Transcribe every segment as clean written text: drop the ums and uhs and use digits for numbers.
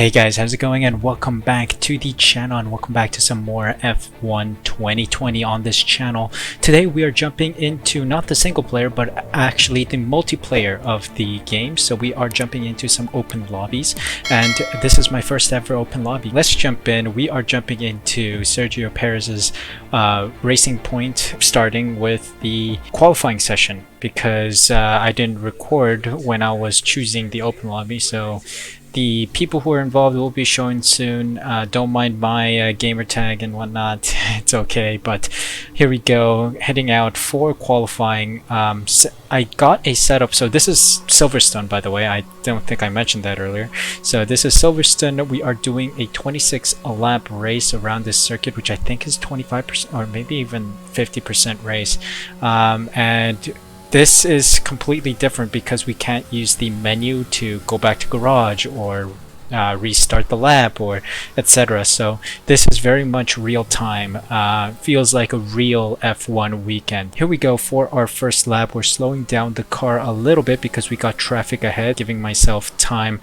Hey guys, how's it going, and welcome back to the channel, and welcome back to some more F1 2020 on this channel. Today we are jumping into not the single player but actually the multiplayer of the game. So we are jumping into some open lobbies, and this is my first ever open lobby. Let's jump in. We are jumping into Sergio Perez's Racing Point, starting with the qualifying session because I didn't record when I was choosing the open lobby, so the people who are involved will be shown soon. Don't mind my gamer tag and whatnot. It's okay, but here we go, heading out for qualifying. I got a setup. So this is Silverstone, by the way. I don't think I mentioned that earlier. So this is Silverstone. We are doing a 26 lap race around this circuit, which I think is 25% or maybe even 50% race. And this is completely different because we can't use the menu to go back to garage or restart the lap or etc. So this is very much real time. Feels like a real F1 weekend. Here we go for our first lap. We're slowing down the car a little bit because we got traffic ahead, giving myself time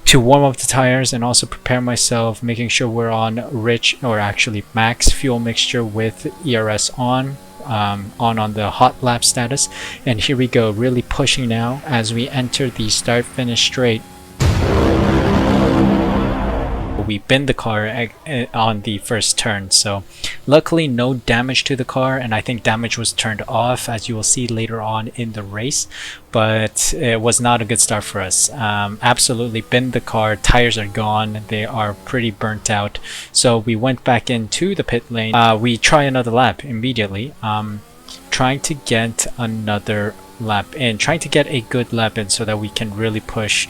to warm up the tires and also prepare myself, making sure we're on rich, or actually max fuel mixture with ERS on the hot lap status. And here we go, really pushing now as we enter the start finish straight. We binned the car on the first turn, so luckily no damage to the car, and I think damage was turned off, as you will see later on in the race, but it was not a good start for us. Absolutely binned the car, tires are gone, they are pretty burnt out, so we went back into the pit lane. We try another lap immediately, trying to get another lap in, trying to get a good lap in so that we can really push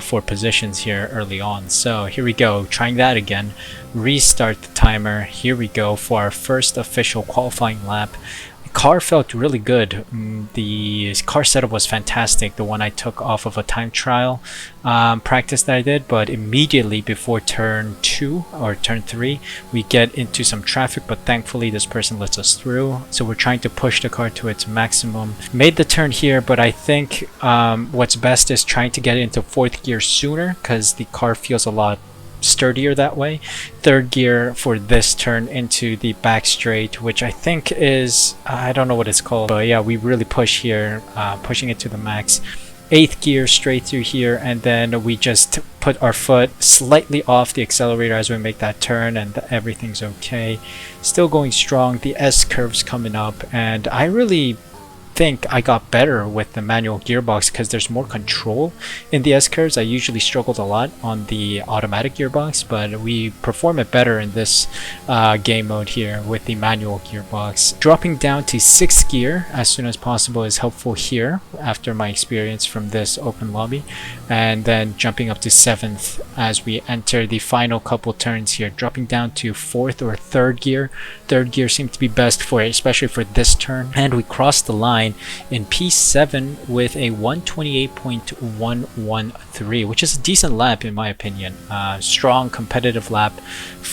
for positions here early on. So here we go, trying that again, restart the timer. Here we go for our first official qualifying lap. Car felt really good. The car setup was fantastic, the one I took off of a time trial practice that I did, but immediately before turn 2 or turn 3 we get into some traffic, but thankfully this person lets us through, so we're trying to push the car to its maximum. Made the turn here, but I think what's best is trying to get into 4th gear sooner because the car feels a lot sturdier that way. 3rd gear for this turn into the back straight, which I think is, I don't know what it's called, but yeah, we really push here, pushing it to the max. 8th gear straight through here, and then we just put our foot slightly off the accelerator as we make that turn, and everything's okay. Still going strong. The S curve's coming up, and I really think I got better with the manual gearbox because there's more control in the S curves. I usually struggled a lot on the automatic gearbox, but we perform it better in this game mode here with the manual gearbox. Dropping down to 6th gear as soon as possible is helpful here after my experience from this open lobby, and then jumping up to 7th as we enter the final couple turns here, dropping down to 4th or 3rd gear. 3rd gear seemed to be best for it, especially for this turn, and we crossed the line in P7 with a 128.113, which is a decent lap in my opinion. Strong competitive lap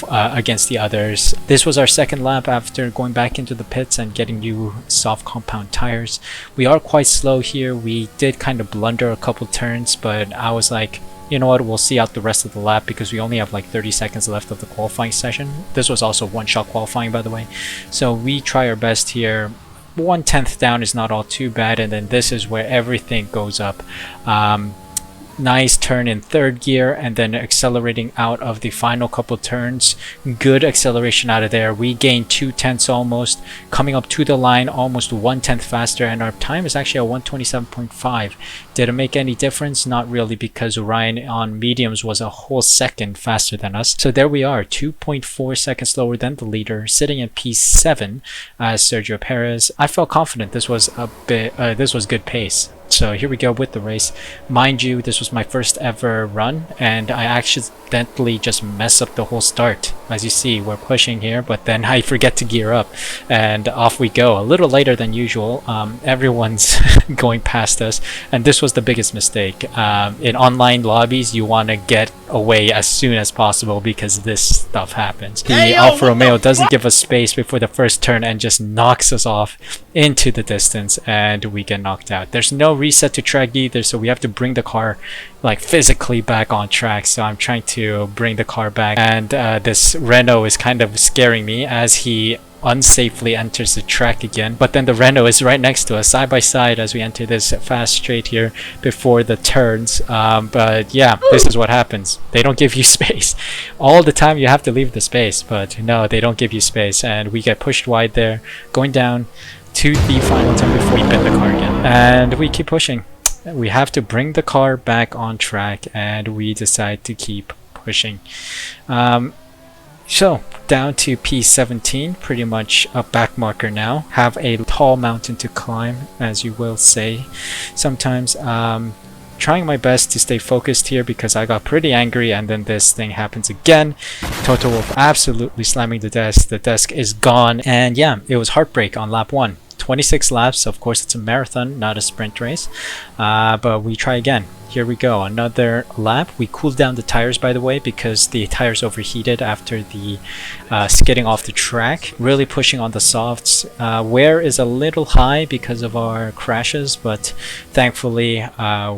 against the others. This was our second lap after going back into the pits and getting new soft compound tires. We are quite slow here. We did kind of blunder a couple turns, but I was like, you know what, we'll see out the rest of the lap because we only have like 30 seconds left of the qualifying session. This was also one-shot qualifying, by the way, so we try our best here. 1/10 down is not all too bad, and then this is where everything goes up. Nice turn in 3rd gear, and then accelerating out of the final couple turns. Good acceleration out of there. We gained 2/10 almost, coming up to the line almost 1/10 faster, and our time is actually at 127.5. Did it make any difference? Not really, because Ryan on mediums was a whole second faster than us. So there we are, 2.4 seconds slower than the leader, sitting in P7 as Sergio Perez. I felt confident this was this was good pace. So here we go with the race. Mind you, this was my first ever run, and I accidentally just mess up the whole start. As you see, we're pushing here, but then I forget to gear up, and off we go. A little later than usual. Everyone's going past us, and this was the biggest mistake. In online lobbies, you want to get away as soon as possible because this stuff happens. The Alfa Romeo doesn't give us space before the first turn and just knocks us off into the distance, and we get knocked out. There's no reset to track either, so we have to bring the car like physically back on track. So I'm trying to bring the car back, and this Renault is kind of scaring me as he unsafely enters the track again. But then the Renault is right next to us, side by side, as we enter this fast straight here before the turns. But yeah, this is what happens. They don't give you space. All the time you have to leave the space, but no, they don't give you space, and we get pushed wide there, going down to the final turn before we bend the car again. And we keep pushing. We have to bring the car back on track, and we decide to keep pushing. So down to P17, pretty much a back marker now. Have a tall mountain to climb, as you will say sometimes. Trying my best to stay focused here because I got pretty angry, and then this thing happens again. Toto Wolff absolutely slamming the desk. The desk is gone, and yeah, it was heartbreak on lap 1. 26 laps, of course it's a marathon, not a sprint race, but we try again. Here we go, another lap. We cooled down the tires, by the way, because the tires overheated after the skidding off the track. Really pushing on the softs. Wear is a little high because of our crashes, but thankfully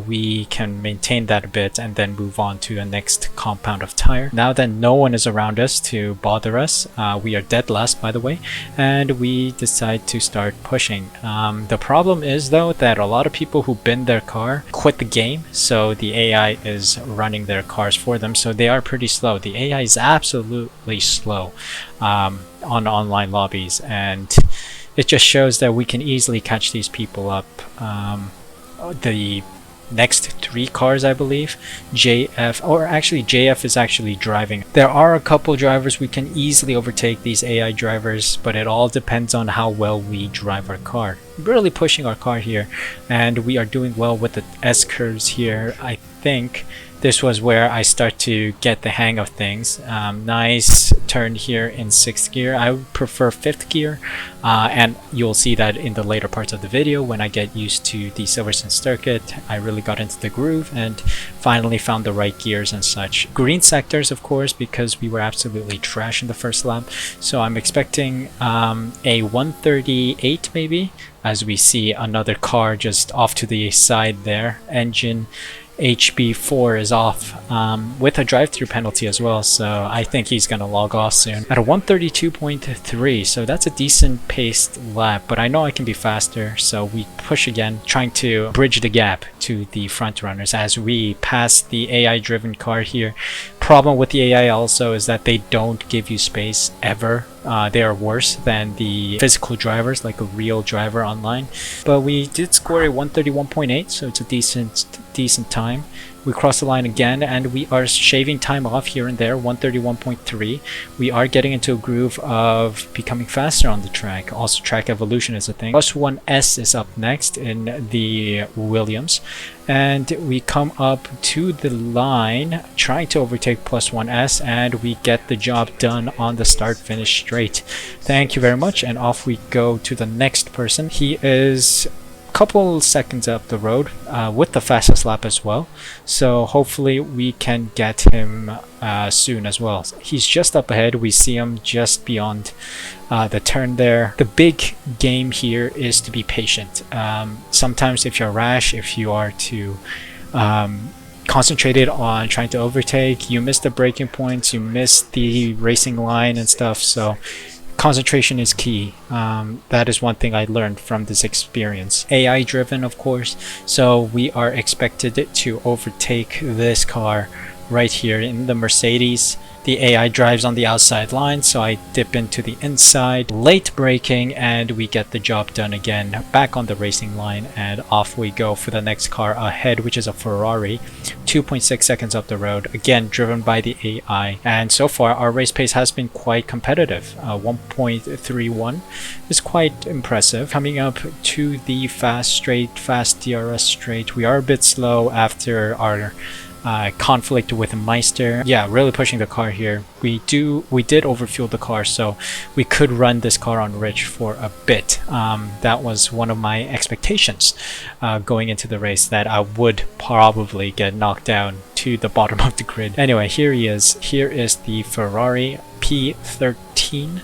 we can maintain that a bit and then move on to the next compound of tire. Now that no one is around us to bother us, we are dead last, by the way, and we decide to start pushing. The problem is, though, that a lot of people who bin their car quit the game, so the AI is running their cars for them, so they are pretty slow. The AI is absolutely slow on online lobbies, and it just shows that we can easily catch these people up. The next 3 cars, I believe, JF, or actually JF is actually driving. There are a couple drivers we can easily overtake these AI drivers, but it all depends on how well we drive our car. Really pushing our car here, and we are doing well with the S curves here. I think this was where I start to get the hang of things. Nice turn here in 6th gear. I would prefer 5th gear, and you'll see that in the later parts of the video when I get used to the Silverstone circuit. I really got into the groove and finally found the right gears and such. Green sectors, of course, because we were absolutely trash in the first lap. So I'm expecting a 138 maybe, as we see another car just off to the side there. Engine HB4 is off with a drive-through penalty as well, so I think he's gonna log off soon at a 132.3, so that's a decent paced lap, but I know I can be faster, so we push again, trying to bridge the gap to the front runners as we pass the AI driven car here. Problem with the AI also is that they don't give you space ever. They are worse than the physical drivers, like a real driver online. But we did score a 131.8, so it's a decent time. We cross the line again, and we are shaving time off here and there, 131.3. We are getting into a groove of becoming faster on the track. Also, track evolution is a thing. +1S is up next in the Williams, and we come up to the line trying to overtake +1S, and we get the job done on the start finish straight. Thank you very much, and off we go to the next person. He is couple seconds up the road with the fastest lap as well, so hopefully we can get him soon as well. He's just up ahead. We see him just beyond the turn there. The big game here is to be patient. Sometimes if you're rash, if you are too concentrated on trying to overtake, you miss the braking points, you miss the racing line and stuff, so concentration is key. That is one thing I learned from this experience. AI driven, of course, so we are expected to overtake this car right here in the Mercedes. The AI drives on the outside line, so I dip into the inside, late braking, and we get the job done again, back on the racing line, and off we go for the next car ahead, which is a Ferrari. 2.6 seconds up the road, again driven by the AI, and so far our race pace has been quite competitive. 1.31 is quite impressive. Coming up to the fast DRS straight, we are a bit slow after our conflict with Meister. Yeah, really pushing the car here. We did overfuel the car, so we could run this car on rich for a bit. That was one of my expectations going into the race, that I would probably get knocked down to the bottom of the grid. Anyway, here he is. Here is the Ferrari P13.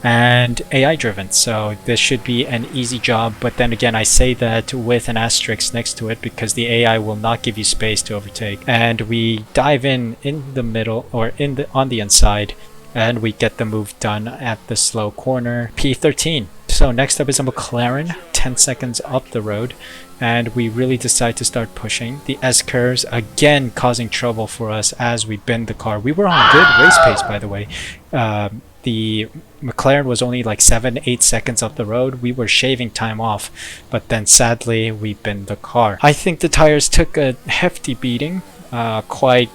and AI driven. So this should be an easy job. But then again, I say that with an asterisk next to it because the AI will not give you space to overtake. And we dive in the middle, or on the inside, and we get the move done at the slow corner. P13. So next up is a McLaren, 10 seconds up the road, and we really decide to start pushing. The S-curves again causing trouble for us as we bend the car. We were on good race pace, by the way. The McLaren was only like 7-8 seconds up the road. We were shaving time off, but then sadly we bent the car. I think the tires took a hefty beating, quite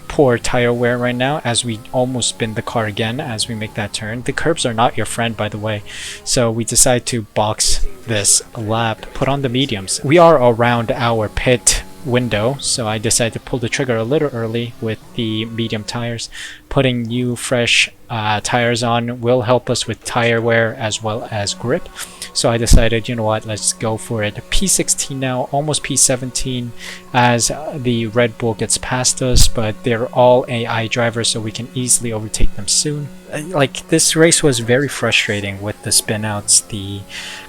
poor tire wear right now, as we almost spin the car again as we make that turn. The curbs are not your friend, by the way, so we decide to box this lap, put on the mediums. We are around our pit window, so I decided to pull the trigger a little early with the medium tires. Putting new fresh tires on will help us with tire wear as well as grip, so I decided, you know what, let's go for it. P16 now, almost P17 as the Red Bull gets past us, but they're all AI drivers, so we can easily overtake them soon. Like, this race was very frustrating with the spin outs, the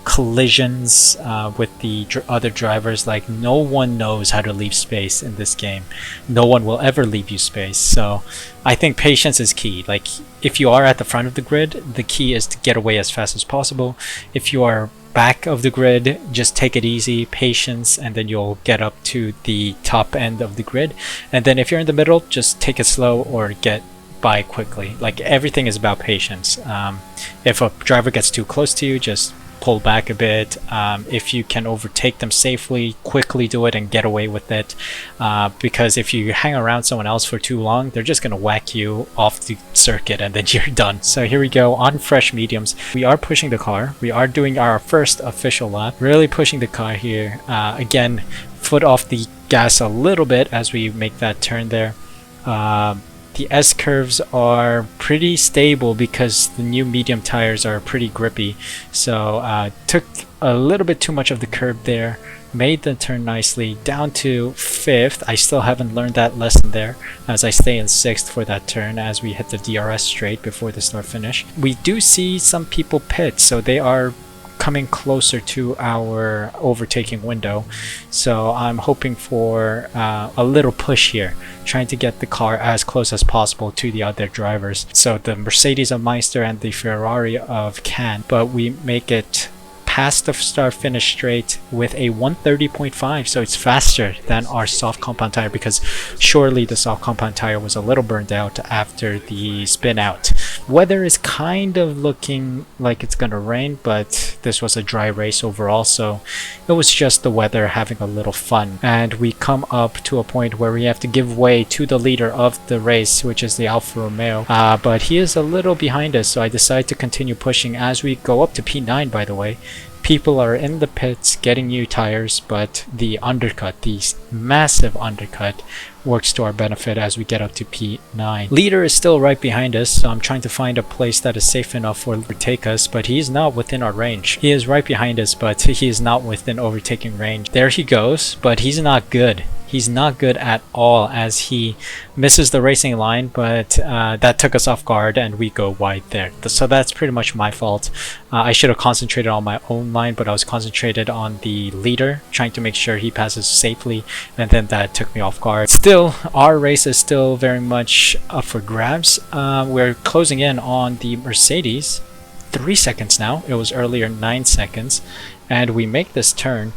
collisions with the other drivers. Like, no one knows how to leave space in this game. No one will ever leave you space, so I think patience is key. Like, if you are at the front of the grid, the key is to get away as fast as possible. If you are back of the grid, just take it easy, patience, and then you'll get up to the top end of the grid. And then if you're in the middle, just take it slow or get by quickly. Like, everything is about patience. If a driver gets too close to you, just pull back a bit. If you can overtake them safely, quickly do it and get away with it, because if you hang around someone else for too long, they're just gonna whack you off the circuit and then you're done. So here we go on fresh mediums. We are pushing the car. We are doing our first official lap, really pushing the car here. Again, foot off the gas a little bit as we make that turn there. The S-curves are pretty stable because the new medium tires are pretty grippy, so took a little bit too much of the curb there, made the turn nicely, down to 5th. I still haven't learned that lesson there, as I stay in 6th for that turn as we hit the DRS straight before the start finish. We do see some people pit, so they are coming closer to our overtaking window, so I'm hoping for a little push here, trying to get the car as close as possible to the other drivers. So the Mercedes of Meister and the Ferrari of Can, but we make it past the start finish straight with a 130.5, so it's faster than our soft compound tire, because surely the soft compound tire was a little burned out after the spin out. Weather is kind of looking like it's gonna rain, but this was a dry race overall, so it was just the weather having a little fun. And we come up to a point where we have to give way to the leader of the race, which is the Alfa Romeo, but he is a little behind us, so I decide to continue pushing as we go up to P9. By the way, people are in the pits getting new tires, but the undercut, the massive undercut, works to our benefit as we get up to P9. Leader is still right behind us, so I'm trying to find a place that is safe enough for him to overtake us, but he's not within our range. He is right behind us, but he is not within overtaking range. There he goes, but he's not good. He's not good at all as he misses the racing line, but that took us off guard and we go wide there. So that's pretty much my fault. I should have concentrated on my own line, but I was concentrated on the leader, trying to make sure he passes safely, and then that took me off guard. Still, our race is still very much up for grabs. We're closing in on the Mercedes. 3 seconds now. It was earlier 9 seconds. And we make this turn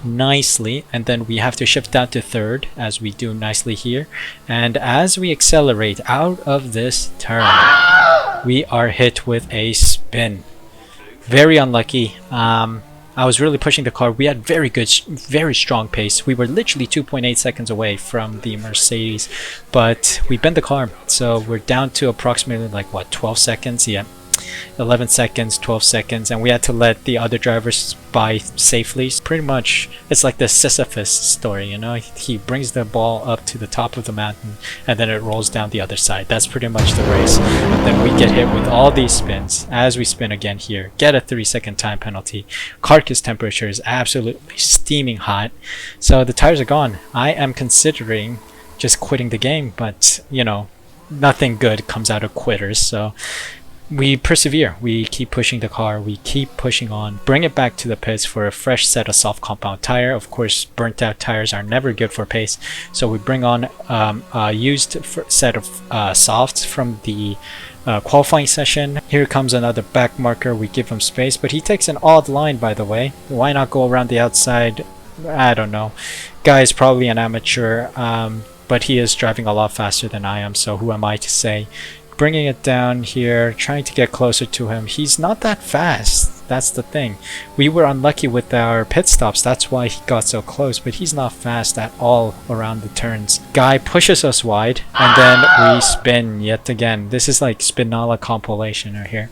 nicely, and then we have to shift down to 3rd as we do nicely here. And as we accelerate out of this turn, we are hit with a spin. Very unlucky. I was really pushing the car. We had very good, very strong pace. We were literally 2.8 seconds away from the Mercedes, but we bent the car, so we're down to approximately like what, 12 seconds? Yeah, 11 seconds, 12 seconds, and we had to let the other drivers by safely. Pretty much, it's like the Sisyphus story, you know? He brings the ball up to the top of the mountain, and then it rolls down the other side. That's pretty much the race. And then we get hit with all these spins. As we spin again here, get a 3-second time penalty. Carcass temperature is absolutely steaming hot, so the tires are gone. I am considering just quitting the game, but, you know, nothing good comes out of quitters, so we persevere. We keep pushing the car. We keep pushing on. Bring it back to the pits for a fresh set of soft compound tire. Of course, burnt out tires are never good for pace. So we bring on a used set of softs from the qualifying session. Here comes another back marker. We give him space, but he takes an odd line, by the way. Why not go around the outside? I don't know. Guy is probably an amateur, but he is driving a lot faster than I am, so who am I to say? Bringing it down here, trying to get closer to him. He's not that fast. That's the thing. We were unlucky with our pit stops. That's why he got so close, but he's not fast at all around the turns. Guy pushes us wide, and then we spin yet again. This is like Spinola compilation right here.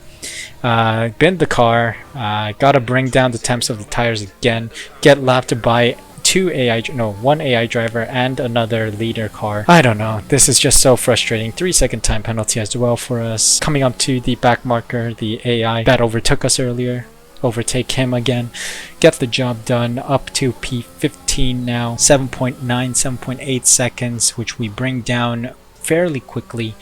Bend the car. Gotta bring down the temps of the tires again. Get lapped by one AI driver and another leader car. I don't know. This is just so frustrating. 3-second time penalty as well for us. Coming up to the back marker, the AI that overtook us earlier. Overtake him again. Get the job done. Up to P15 now. 7.9, 7.8 seconds, which we bring down fairly quickly.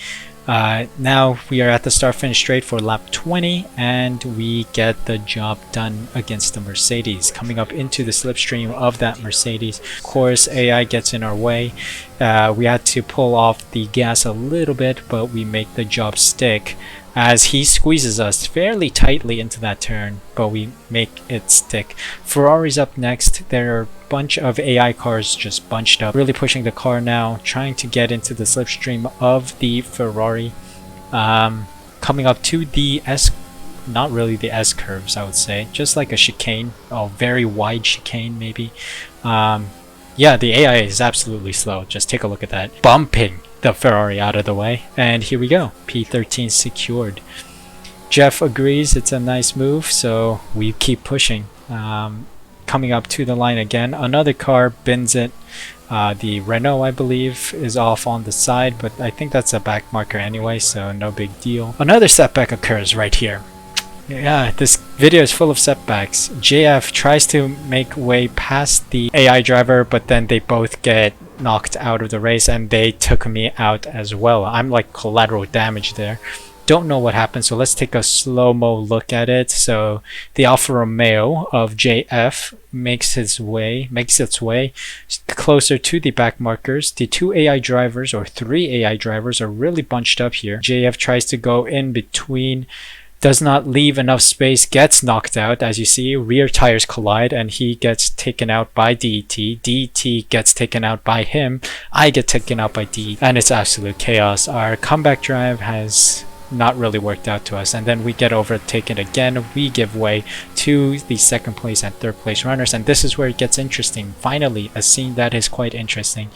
Now we are at the start finish straight for lap 20, and we get the job done against the Mercedes. Coming up into the slipstream of that Mercedes, of course AI gets in our way. We had to pull off the gas a little bit, but we make the job stick as he squeezes us fairly tightly into that turn, but we make it stick. Ferrari's up next. There are a bunch of AI cars just bunched up, really pushing the car now, trying to get into the slipstream of the Ferrari. Coming up to the not really the S curves, I would say, just like a chicane, a very wide chicane maybe. Yeah, the AI is absolutely slow. Just take a look at that. Bumping the Ferrari out of the way, and here we go. P13 secured. Jeff agrees it's a nice move, so we keep pushing. Coming up to the line again, another car bends it. The Renault, I believe, is off on the side, but I think that's a back marker anyway, so no big deal. Another setback occurs right here. Yeah, this video is full of setbacks. JF tries to make way past the AI driver, but then they both get knocked out of the race, and they took me out as well. I'm like collateral damage there. Don't know what happened, so let's take a slow-mo look at it. So the Alfa Romeo of JF makes its way closer to the back markers. The two AI drivers, or three AI drivers, are really bunched up here. JF tries to go in between, does not leave enough space, gets knocked out. As you see, rear tires collide and he gets taken out by DET. DET gets taken out by him. I get taken out by DET, and it's absolute chaos. Our comeback drive has not really worked out to us, and then we get overtaken again. We give way to the second place and third place runners, and this is where it gets interesting. Finally, a scene that is quite interesting.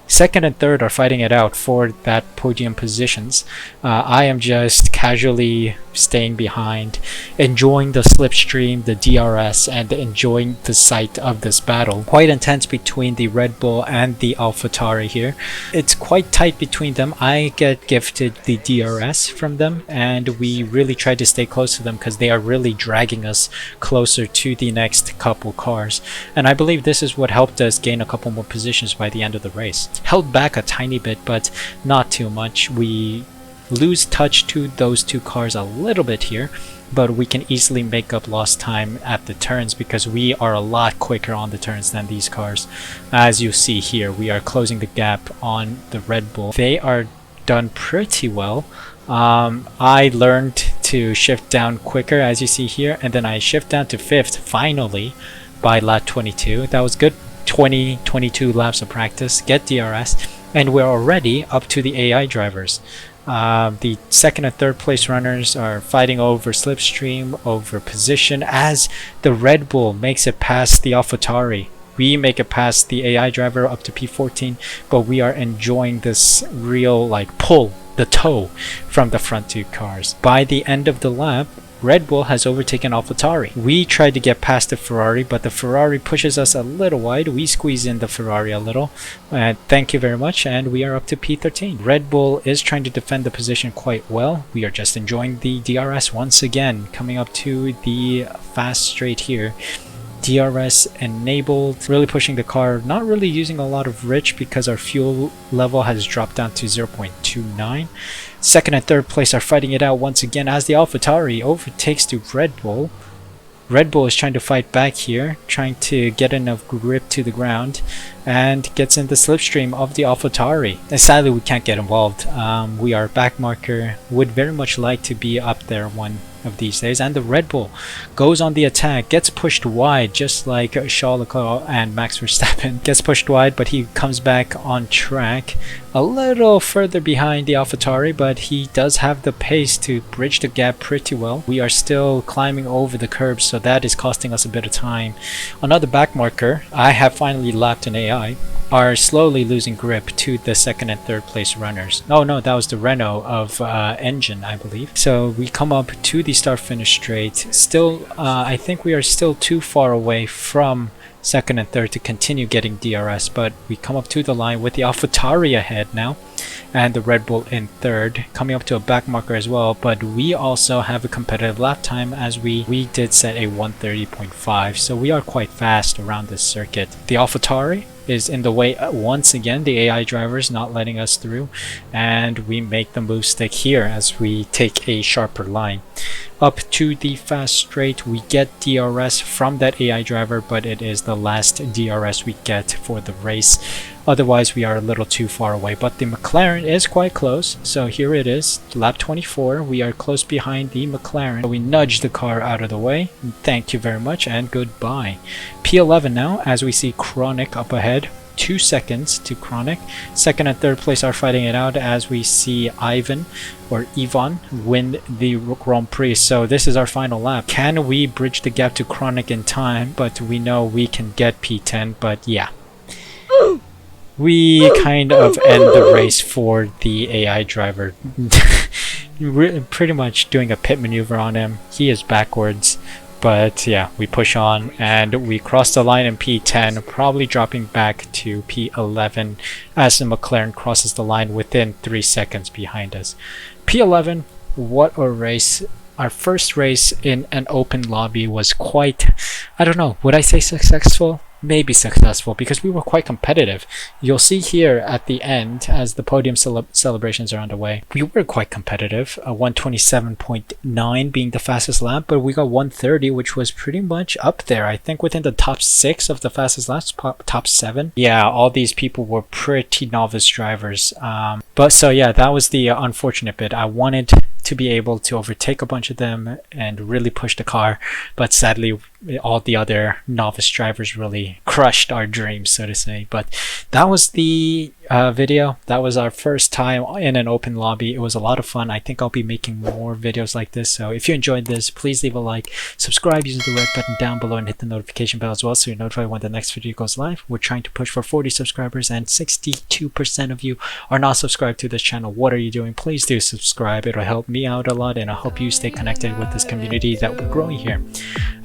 Second and third are fighting it out for that podium positions. I am just casually staying behind, enjoying the slipstream, the DRS, and enjoying the sight of this battle. Quite intense between the Red Bull and the AlphaTauri here. It's quite tight between them. I get gifted the DRS from them, and we really try to stay close to them because they are really dragging us closer to the next couple cars. And I believe this is what helped us gain a couple more positions by the end of the race. Held back a tiny bit, but not too much. We lose touch to those two cars a little bit here, but we can easily make up lost time at the turns because we are a lot quicker on the turns than these cars. As you see here, we are closing the gap on the Red Bull. They are done pretty well. I learned to shift down quicker, as you see here, and then I shift down to 5th finally by lap 22. That was good. 22 laps of practice, get DRS, and we're already up to the AI drivers. The second and third place runners are fighting over slipstream, over position, as the Red Bull makes it past the AlphaTauri. We make it past the AI driver up to P14, but we are enjoying this real pull, the tow from the front two cars. By the end of the lap, Red Bull has overtaken AlphaTauri. We tried to get past the Ferrari, but the Ferrari pushes us a little wide. We squeeze in the Ferrari a little. Thank you very much, and we are up to P13. Red Bull is trying to defend the position quite well. We are just enjoying the DRS once again. Coming up to the fast straight here. DRS enabled, really pushing the car, not really using a lot of rich because our fuel level has dropped down to 0.29. Second and third place are fighting it out once again as the AlphaTauri overtakes the Red Bull. Red Bull is trying to fight back here, trying to get enough grip to the ground, and gets in the slipstream of the AlphaTauri. And sadly, we can't get involved. We are back marker, would very much like to be up there one of these days. And the Red Bull goes on the attack, gets pushed wide, just like Charles Leclerc and Max Verstappen. Gets pushed wide, but he comes back on track. A little further behind the AlphaTauri, but he does have the pace to bridge the gap pretty well. We are still climbing over the curbs, so that is costing us a bit of time. Another back marker, I have finally lapped an AI, are slowly losing grip to the second and third place runners. Oh no, that was the Renault of engine, I believe. So we come up to the start finish straight. Still, I think we are still too far away from second and third to continue getting DRS, but we come up to the line with the AlphaTauri ahead now and the Red Bull in third, coming up to a back marker as well. But we also have a competitive lap time as we did set a 1:30.5, so we are quite fast around this circuit. The AlphaTauri is in the way once again, the AI drivers not letting us through, and we make the move stick here as we take a sharper line. Up to the fast straight, we get DRS from that AI driver, but it is the last DRS we get for the race. Otherwise, we are a little too far away, but the McLaren is quite close. So here it is, lap 24. We are close behind the McLaren. We nudge the car out of the way. Thank you very much and goodbye. P11 now, as we see Chronic up ahead. 2 seconds to Chronic. Second and third place are fighting it out as we see Ivan win the Grand Prix. So this is our final lap. Can we bridge the gap to Chronic in time? But we know we can get P10, but yeah. We kind of end the race for the AI driver. Pretty much doing a pit maneuver on him. He is backwards. But yeah, we push on and we cross the line in P10, probably dropping back to P11 as the McLaren crosses the line within 3 seconds behind us. P11, what a race. Our first race in an open lobby was quite, I don't know, would I say successful? Maybe successful, because we were quite competitive. You'll see here at the end as the podium celebrations are underway, we were quite competitive. 127.9 being the fastest lap, but we got 130, which was pretty much up there. I think within the top 6 of the fastest laps, top 7. Yeah, all these people were pretty novice drivers. But so yeah, that was the unfortunate bit. I wanted to be able to overtake a bunch of them and really push the car, but sadly all the other novice drivers really crushed our dreams, so to say. But that was the video. That was our first time in an open lobby. It was a lot of fun. I think I'll be making more videos like this, so if you enjoyed this, please leave a like, subscribe using the red button down below, and hit the notification bell as well so you're notified when the next video goes live. We're trying to push for 40 subscribers and 62% of you are not subscribed to this channel. What are you doing? Please do subscribe. It'll help me out a lot, and I hope you stay connected with this community that we're growing here.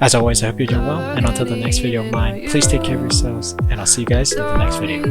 As always, I hope you're doing well, and until the next video of mine, please take care of yourselves, and I'll see you guys in the next video.